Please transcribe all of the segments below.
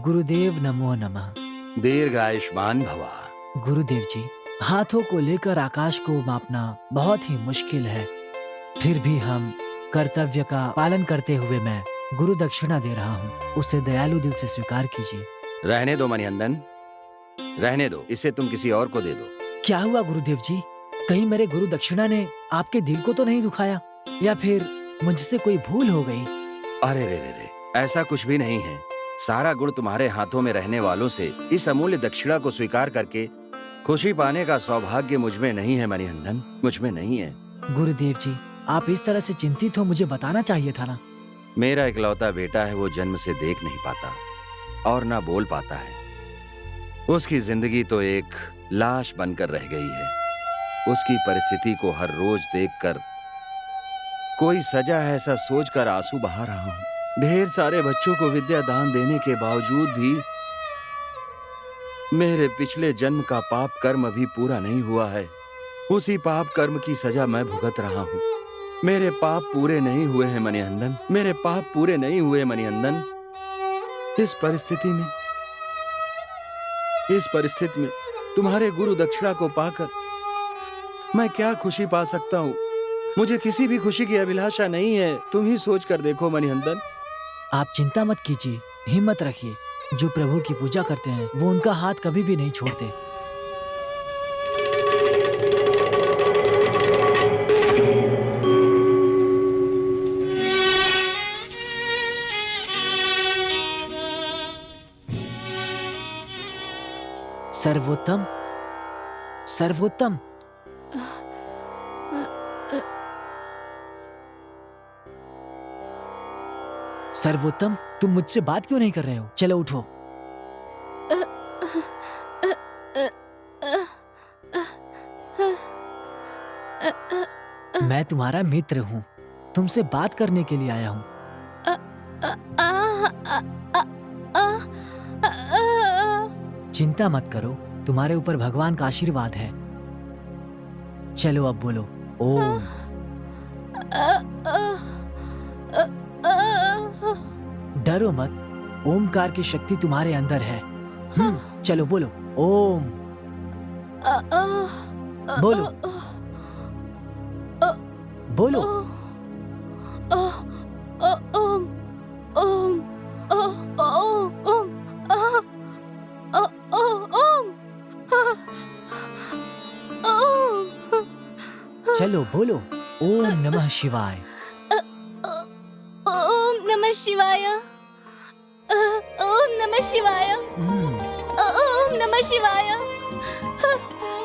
गुरुदेव नमो नमः। दीर्घायुष्मान भवा। गुरुदेव जी, हाथों को लेकर आकाश को मापना बहुत ही मुश्किल है। फिर भी हम कर्तव्य का पालन करते हुए मैं गुरु दक्षिणा दे रहा हूँ। उसे दयालु दिल से स्वीकार कीजिए। रहने दो मणिहंदन, रहने दो। इसे तुम किसी और को दे दो। क्या हुआ गुरुदेव जी? कहीं मेरे गुरु दक्षिणा ने आपके दिल को तो नहीं दुखाया, या फिर मुझसे कोई भूल हो गई? अरे रे रे रे, ऐसा कुछ भी नहीं है। सारा गुण तुम्हारे हाथों में रहने वालों से इस अमूल्य दक्षिणा को स्वीकार करके खुशी पाने का सौभाग्य मुझ में नहीं है मणिहंदन, मुझ में नहीं है। गुरुदेव जी, आप इस तरह से चिंतित हो, मुझे बताना चाहिए था ना। मेरा इकलौता बेटा है, वो जन्म से देख नहीं पाता और ना बोल पाता है। उसकी जिंदगी तो एक लाश बनकर रह गई है। उसकी परिस्थिति को हर रोज देखकर कोई सजा है ऐसा सोचकर आंसू बहा रहा हूं। ढेर सारे बच्चों को विद्या दान देने के बावजूद भी मेरे पिछले जन्म का पाप कर्म अभी पूरा नहीं हुआ है। उसी पाप कर्म की सजा मैं भुगत रहा हूं। मेरे पाप पूरे नहीं हुए हैं मणिहंदन, मेरे पाप पूरे नहीं हुए मणिहंदन। इस परिस्थिति में तुम्हारे गुरु दक्षिणा को पाकर मैं क्या खुशी पा सकता हूँ? मुझे किसी भी खुशी की अभिलाषा नहीं है। तुम ही सोच कर देखो मणिहंदन। आप चिंता मत कीजिए, हिम्मत रखिए। जो प्रभु की पूजा करते हैं वो उनका हाथ कभी भी नहीं छोड़ते। सर्वोत्तम, सर्वोत्तम, सर्वोत्तम, तुम मुझसे बात क्यों नहीं कर रहे हो? चलो उठो। मैं तुम्हारा मित्र हूँ, तुमसे बात करने के लिए आया हूँ। चिंता मत करो, तुम्हारे ऊपर भगवान का आशीर्वाद है। चलो अब बोलो ओम। डरो मत, ओमकार की शक्ति तुम्हारे अंदर है। चलो बोलो ओम। बोलो बोलो। चलो बोलो ओम नमः शिवाय। ओम नमः शिवाय। ओम नमः शिवाय। ओम नमः शिवाय।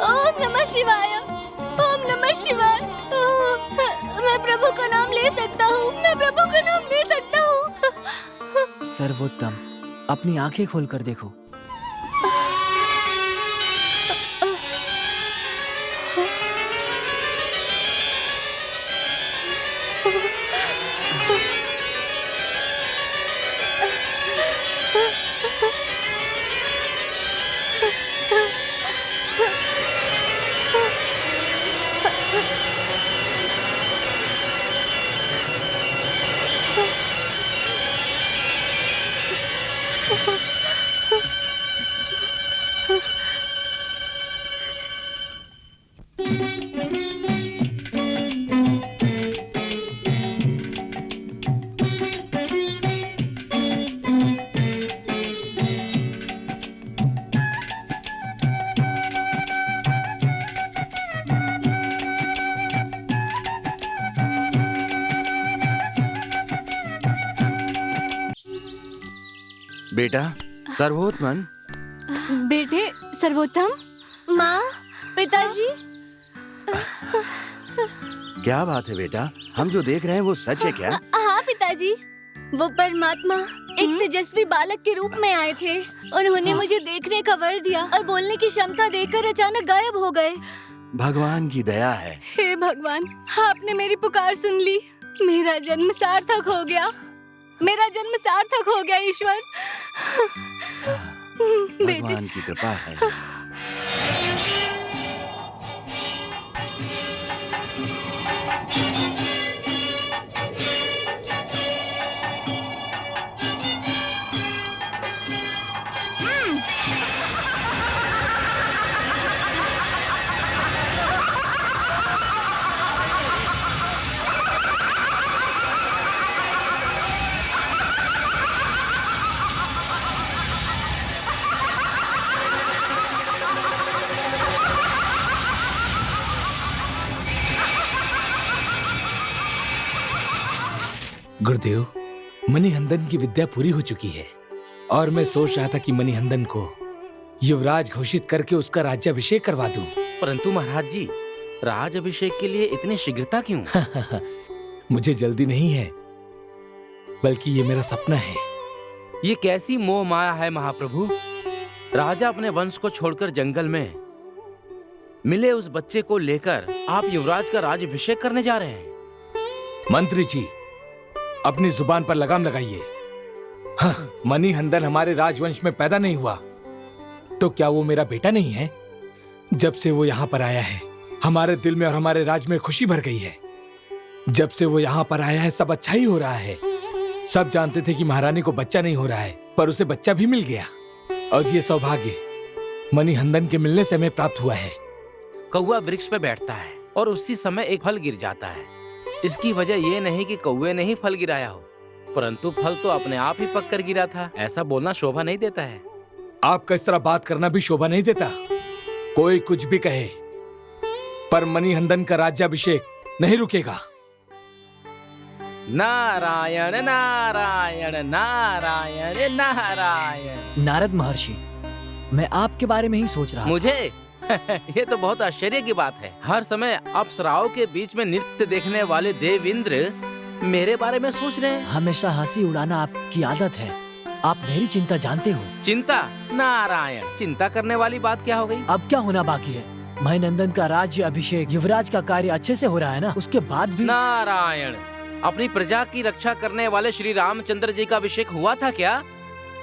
ओम नमः शिवाय। ओम नमः शिवाय। मैं प्रभु का नाम ले सकता हूँ, मैं प्रभु का नाम ले सकता हूँ। सर्वोत्तम, अपनी आंखें खोलकर देखो। बेटा सर्वोत्तम। बेटे सर्वोत्तम, माँ, पिताजी। क्या बात है बेटा, हम जो देख रहे हैं वो सच है क्या? हाँ पिताजी, वो परमात्मा एक तेजस्वी बालक के रूप में आए थे। उन्होंने मुझे देखने का वर दिया और बोलने की क्षमता देकर अचानक गायब हो गए। भगवान की दया है। हे भगवान, आपने मेरी पुकार सुन ली। मेरा जन्म सार्थक हो गया, मेरा जन्म सार्थक हो गया ईश्वर। भगवान की कृपा है। गुरुदेव, मणिहंदन की विद्या पूरी हो चुकी है और मैं सोच रहा था कि मणिहंदन को युवराज घोषित करके उसका राज्याभिषेक करवा दूं। परंतु महाराज जी, राज अभिषेक के लिए इतनी शीघ्रता क्यों? मुझे जल्दी नहीं है, बल्कि ये मेरा सपना है। ये कैसी मोह माया है महाप्रभु? राजा अपने वंश को छोड़कर जंगल में मिले उस बच्चे को लेकर आप युवराज का राज अभिषेक करने जा रहे हैं। मंत्री जी, अपनी जुबान पर लगाम लगाइए। हाँ, मणिहंदन हमारे राजवंश में पैदा नहीं हुआ तो क्या वो मेरा बेटा नहीं है? जब से वो यहाँ पर आया है, हमारे दिल में और हमारे राज में खुशी भर गई है। जब से वो यहाँ पर आया है, सब अच्छा ही हो रहा है। सब जानते थे कि महारानी को बच्चा नहीं हो रहा है, पर उसे बच्चा भी मिल गया। और ये सौभाग्य मणिहंदन के मिलने से हमें प्राप्त हुआ है। कौवा वृक्ष पे बैठता है और उसी समय एक फल गिर जाता है। इसकी वजह ये नहीं कि कौवे ने ही फल गिराया हो, परंतु फल तो अपने आप ही पककर गिरा था। ऐसा बोलना शोभा नहीं देता है। आपका इस तरह बात करना भी शोभा नहीं देता। कोई कुछ भी कहे, पर मणिहंदन का राज्याभिषेक नहीं रुकेगा। नारायण नारायण नारायण नारायण। नारद महर्षि, मैं आपके बारे में ही सोच रहा था। मुझे ये तो बहुत आश्चर्य की बात है। हर समय अप्सराओं के बीच में नृत्य देखने वाले देवेंद्र मेरे बारे में सोच रहे हैं। हमेशा हंसी उड़ाना आपकी आदत है। आप मेरी चिंता जानते हो। चिंता? नारायण, चिंता करने वाली बात क्या हो गई? अब क्या होना बाकी है? मणिहंदन का राज्य अभिषेक, युवराज का कार्य अच्छे से हो रहा है ना? उसके बाद भी नारायण, अपनी प्रजा की रक्षा करने वाले श्री रामचंद्र जी का अभिषेक हुआ था क्या?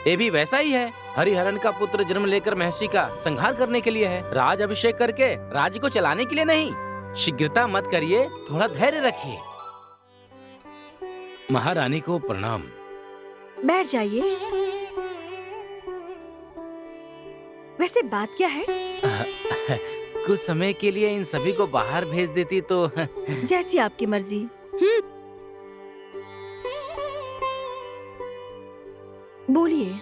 ये भी वैसा ही है। हरिहरन का पुत्र जन्म लेकर महर्षि का संहार करने के लिए है, राज अभिषेक करके राज्य को चलाने के लिए नहीं। शीघ्रता मत करिए, थोड़ा धैर्य रखिए। महारानी को प्रणाम। बैठ जाइए। वैसे बात क्या है? कुछ समय के लिए इन सभी को बाहर भेज देती तो जैसी आपकी मर्जी। बोलिए।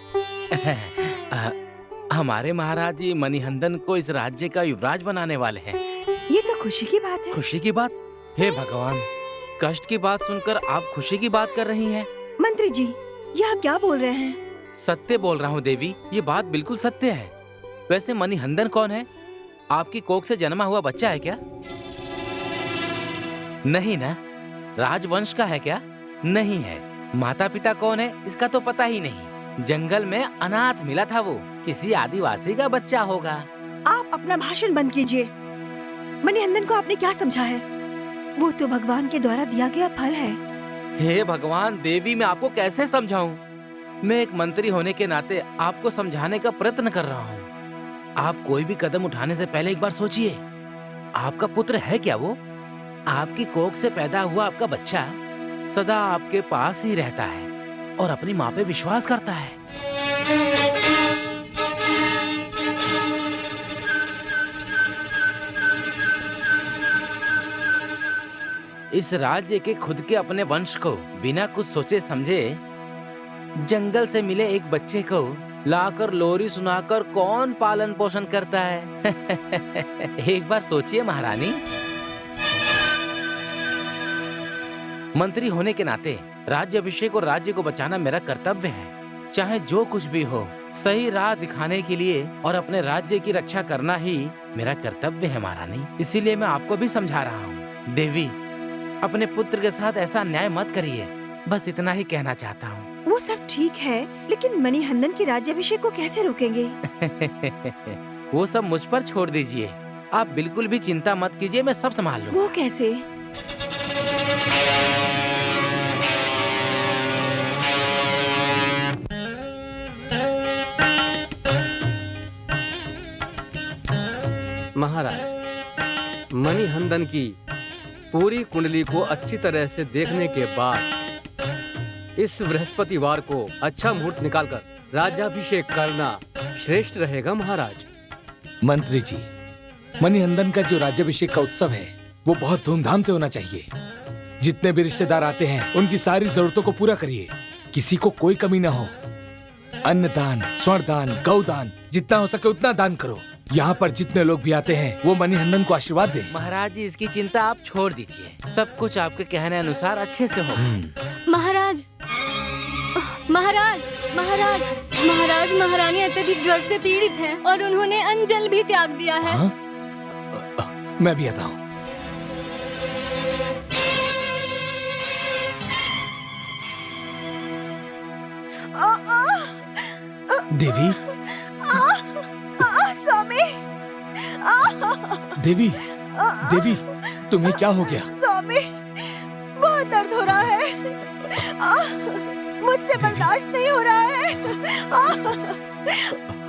हमारे महाराज जी मणिहंदन को इस राज्य का युवराज बनाने वाले हैं। ये तो खुशी की बात है। खुशी की बात? हे भगवान, कष्ट की बात सुनकर आप खुशी की बात कर रही हैं। मंत्री जी, ये आप क्या बोल रहे हैं? सत्य बोल रहा हूँ देवी, ये बात बिल्कुल सत्य है। वैसे मणिहंदन कौन है? आपकी कोख से जन्मा हुआ बच्चा है क्या? नहीं ना। राजवंश का है क्या? नहीं है। माता पिता कौन है इसका तो पता ही नहीं। जंगल में अनाथ मिला था वो, किसी आदिवासी का बच्चा होगा। आप अपना भाषण बंद कीजिए। मणिहंदन को आपने क्या समझा है? वो तो भगवान के द्वारा दिया गया फल है। हे भगवान, देवी मैं आपको कैसे समझाऊं? मैं एक मंत्री होने के नाते आपको समझाने का प्रयत्न कर रहा हूँ। आप कोई भी कदम उठाने से पहले एक बार सोचिए, आपका पुत्र है क्या वो? आपकी कोख से पैदा हुआ आपका बच्चा सदा आपके पास ही रहता है और अपनी माँ पे विश्वास करता है। इस राज्य के खुद के अपने वंश को बिना कुछ सोचे समझे जंगल से मिले एक बच्चे को लाकर लोरी सुनाकर कौन पालन पोषण करता है? एक बार सोचिए महारानी। मंत्री होने के नाते राज्य अभिषेक और राज्य को बचाना मेरा कर्तव्य है। चाहे जो कुछ भी हो, सही राह दिखाने के लिए और अपने राज्य की रक्षा करना ही मेरा कर्तव्य है महारानी। इसीलिए मैं आपको भी समझा रहा हूँ। देवी, अपने पुत्र के साथ ऐसा अन्याय मत करिए, बस इतना ही कहना चाहता हूँ। वो सब ठीक है, लेकिन मणिहंदन के राज्याभिषेक को कैसे रोकेंगे? वो सब मुझ पर छोड़ दीजिए। आप बिल्कुल भी चिंता मत कीजिए, मैं सब संभाल लूँ। वो कैसे? महाराज, मणिहंदन की पूरी कुंडली को अच्छी तरह से देखने के बाद इस बृहस्पतिवार को अच्छा मुहूर्त निकालकर राज्याभिषेक करना श्रेष्ठ रहेगा महाराज। मंत्री जी, मणिहंदन का जो राज्याभिषेक का उत्सव है वो बहुत धूमधाम से होना चाहिए। जितने भी रिश्तेदार आते हैं उनकी सारी जरूरतों को पूरा करिए, किसी को कोई कमी ना हो। अन्नदान, स्वर्ण दान, गौदान, जितना हो सके उतना दान करो। यहाँ पर जितने लोग भी आते हैं वो मणिहंदन को आशीर्वाद दें। महाराज जी, इसकी चिंता आप छोड़ दीजिए, सब कुछ आपके कहने अनुसार अच्छे से होगा। महाराज महाराज महाराज महाराज महारानी अत्यधिक ज्वर से पीड़ित हैं और उन्होंने अंजल भी त्याग दिया है। हाँ? मैं भी आता हूँ। देवी, स्वामी, देवी, देवी, तुम्हें क्या हो गया? स्वामी, बहुत दर्द हो रहा है। मुझसे बर्दाश्त नहीं हो रहा है।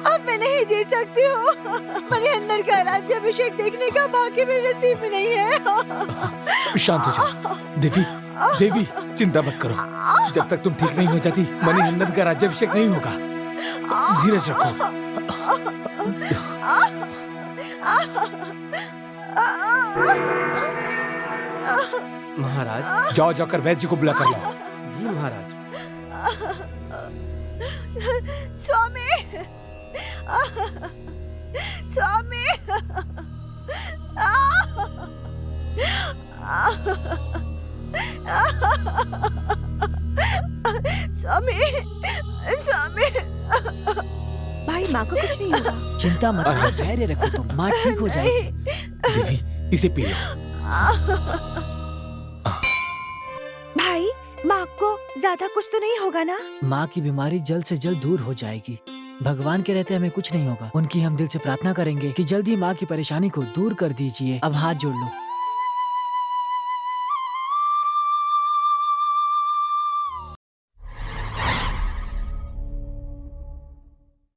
अब मैं नहीं जी सकती हूँ। मणिहंदन का राज्याभिषेक देखने का भाग्य मेरे नसीब में नहीं है। शांत हो जाओ। देवी, देवी, चिंता मत करो। जब तक तुम ठीक नहीं हो जाती मणिहंदन का राज्याभिषेक नहीं होगा। धीरज रखो। महाराज। जाओ, जाकर वैद्य जी को बुला कर लाओ। जी महाराज। स्वामी, स्वामी, स्वामी, स्वामी। भाई, माँ को कुछ नहीं होगा। चिंता मत करो, धैर्य रखो तुम, माँ ठीक हो जाएगी। देवी, इसे पी लो। भाई, माँ को ज्यादा कुछ तो नहीं होगा ना? माँ की बीमारी जल्द से जल्द दूर हो जाएगी। भगवान के रहते हमें कुछ नहीं होगा। उनकी हम दिल से प्रार्थना करेंगे कि जल्द ही माँ की परेशानी को दूर कर दीजिए। अब हाथ जोड़ लो।